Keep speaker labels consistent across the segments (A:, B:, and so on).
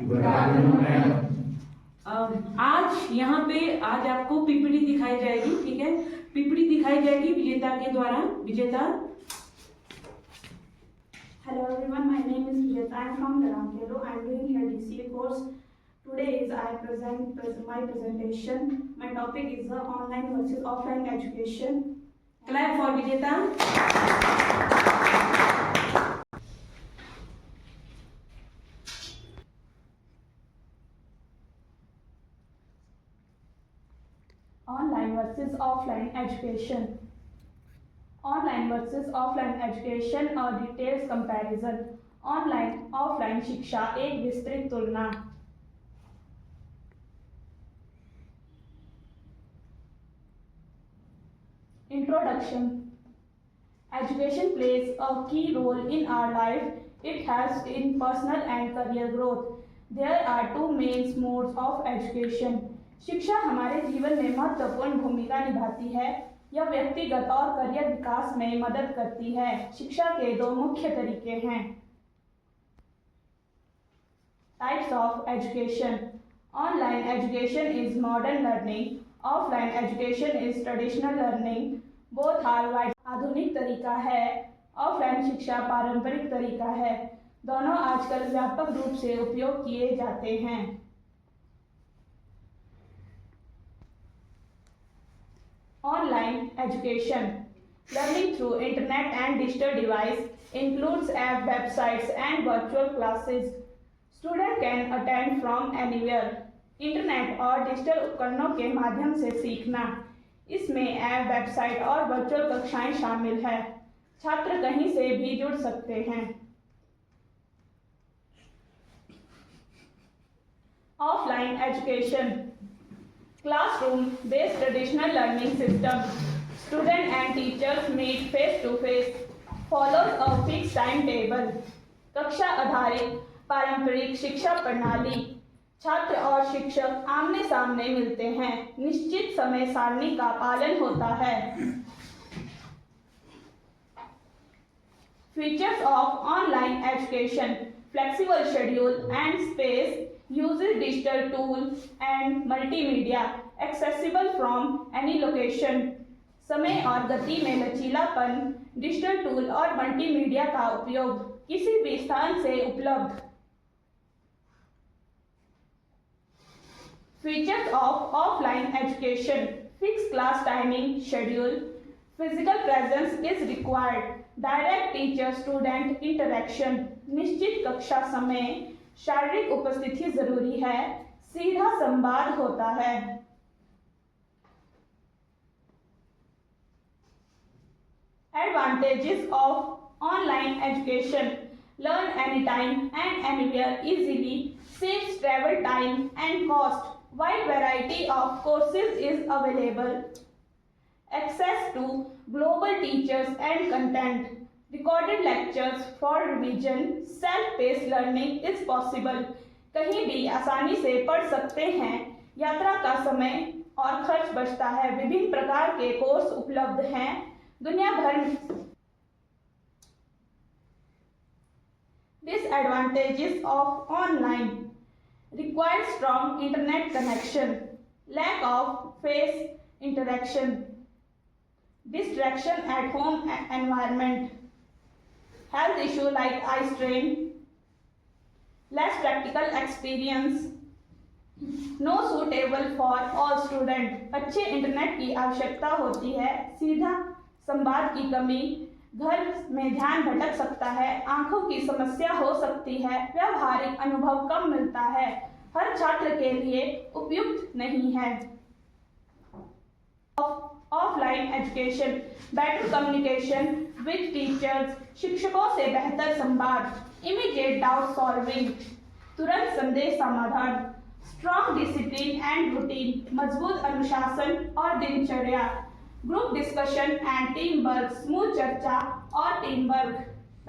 A: Good afternoon ma'am.
B: आज आपको PPT दिखाई जाएगी। ठीक है, पीपीटी दिखाई जाएगी विजेता के द्वारा। विजेता।
C: Hello everyone, my name is Vijayata. I am from Dharamkelo. I am doing here DCA course. Today I present my presentation. My topic is the online versus offline education.
B: Clap for विजेता।
C: Online versus offline education. Online versus offline education और details comparison. Online offline शिक्षा एक विस्तृत तुलना। Introduction. Education plays a key role in our life. It has in personal and career growth. There are two main modes of education. शिक्षा हमारे जीवन में महत्वपूर्ण भूमिका निभाती है। यह व्यक्तिगत और करियर विकास में मदद करती है। शिक्षा के दो मुख्य तरीके हैं। Types of education. Online education is modern learning. Offline education is traditional learning. Both are wide. आधुनिक तरीका है, ऑफलाइन शिक्षा पारंपरिक तरीका है। दोनों आजकल व्यापक रूप से उपयोग किए जाते हैं। Online education. Learning through internet and digital device includes app, websites and virtual classes. Student can attend from anywhere. Internet और डिजिटल उपकरणों के माध्यम से सीखना। इसमें ऐप, वेबसाइट और वर्चुअल कक्षाएं शामिल है। छात्र कहीं से भी जुड़ सकते हैं। Offline education. Classroom based traditional learning system. Student and teachers meet face to face. Follows a fixed timetable. कक्षा आधारित पारंपरिक शिक्षा प्रणाली। छात्र और शिक्षक आमने सामने मिलते हैं। निश्चित समय सारणी का पालन होता है। Features of online education. Flexible schedule and space. Uses digital tools and multimedia. Accessible from any location. समय और गति में लचीलापन। डिजिटल टूल और मल्टीमीडिया का उपयोग। किसी भी स्थान से उपलब्ध। Features of offline education. Fixed class timing schedule. Physical presence is required. Direct teacher student interaction. निश्चित कक्षा समय, शारीरिक उपस्थिति जरूरी है। सीधा संवाद होता है। Advantages of online education. Learn anytime and anywhere easily. Saves travel time and cost. Wide variety of courses is available. Access to global teachers and content. Recorded lectures for revision. Self-paced learning is possible. कहीं भी आसानी से पढ़ सकते हैं। यात्रा का समय और खर्च बचता है। विभिन्न प्रकार के कोर्स उपलब्ध हैं। दुनिया भर में। Disadvantages of online. Requires strong internet connection. Lack of face interaction. Distraction at home environment. Health issue like eye strain. Less practical experience. No suitable for all student. अच्छे इंटरनेट की आवश्यकता होती है। सीधा संवाद की कमी। घर में ध्यान भटक सकता है। आंखों की समस्या हो सकती है। व्यावहारिक अनुभव कम मिलता है। हर छात्र के लिए उपयुक्त नहीं है। Offline education. Better communication with teachers. शिक्षकों से बेहतर संवाद। Immediate doubt solving. तुरंत संदेह समाधान। Strong discipline and routine. मजबूत अनुशासन और दिनचर्या। Group discussion and team work. Smooth चर्चा और team work.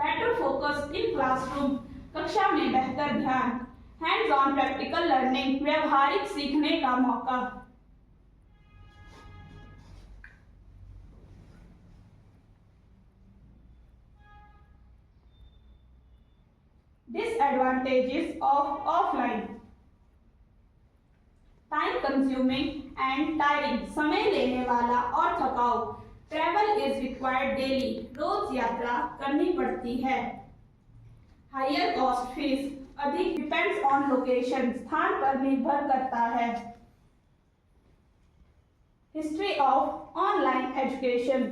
C: Better focus in classroom. कक्षा में बेहतर ध्यान। Hands on practical learning. व्यवहारिक सीखने का मौका। Disadvantages of offline. Time consuming and tiring. समय लेने वाला और थकाऊ. Travel is required daily. रोज यात्रा करनी पड़ती है. Higher cost fees. अधिक depends on location. स्थान पर निर्भर करता है. History of online education.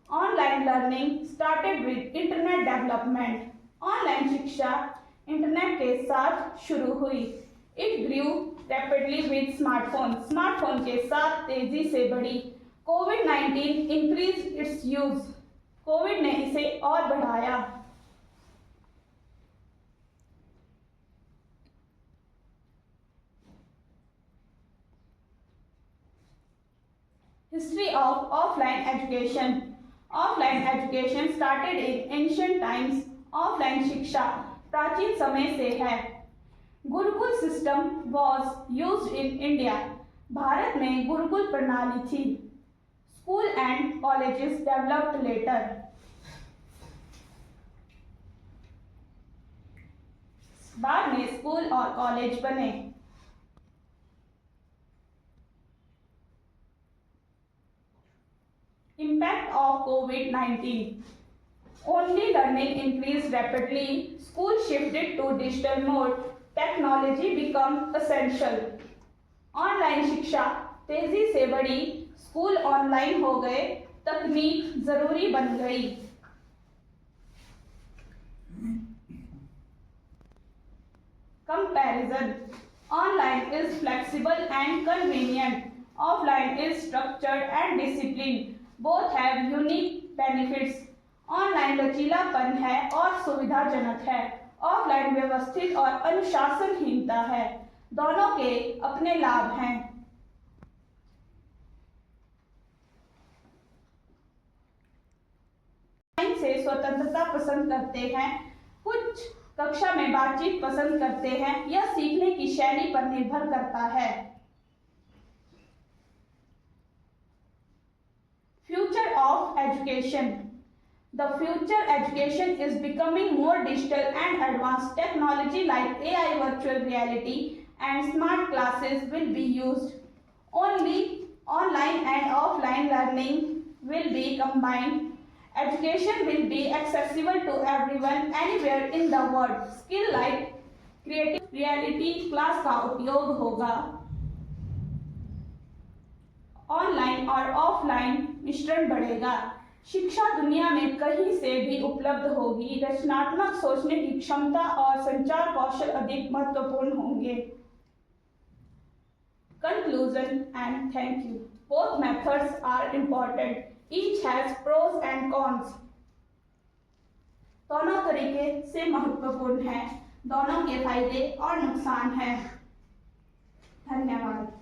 C: Online learning started with internet development. Online शिक्षा इंटरनेट के साथ शुरू हुई. It grew rapidly with smartphone. Smartphone के साथ तेजी से बढ़ी. COVID-19 increased its use. Covid ने इसे और बढ़ाया. History of offline education. Offline education started in ancient times. Offline शिक्षा प्राचीन समय से है. Gurukul system was used in India. Bharat में गुरुकुल प्रणाली थी. School and colleges developed later. बाद में स्कूल और कॉलेज बने. इम्पैक्ट ऑफ कोविड-19. Only learning increased rapidly. School shifted to digital mode. Technology became essential. Online शिक्षा तेजी से बढ़ी. स्कूल ऑनलाइन हो गए. तकनीक जरूरी बन गई. Comparison. Online is flexible and convenient. Offline is structured and disciplined. Both have unique benefits. Online लचीलापन है और सुविधाजनक है. ऑफलाइन व्यवस्थित और अनुशासनहीनता है. दोनों के अपने लाभ हैं. ऑनलाइन से स्वतंत्रता पसंद करते हैं. कुछ कक्षा में बातचीत पसंद करते हैं. यह सीखने की शैली पर निर्भर करता है. Future of education. The future education is becoming more digital and advanced. Technology like AI, virtual reality, and smart classes will be used. Only online and offline learning will be combined. Education will be accessible to everyone anywhere in the world. Skill like creative reality class का उपयोग होगा. Online और offline मिश्रण बढ़ेगा. शिक्षा दुनिया में कहीं से भी उपलब्ध होगी. रचनात्मक सोचने की क्षमता और संचार कौशल अधिक महत्वपूर्ण होंगे. Conclusion and thank you. Both methods are important. Each has pros and cons. दोनों तरीके से महत्वपूर्ण हैं. दोनों के फायदे और नुकसान हैं. धन्यवाद.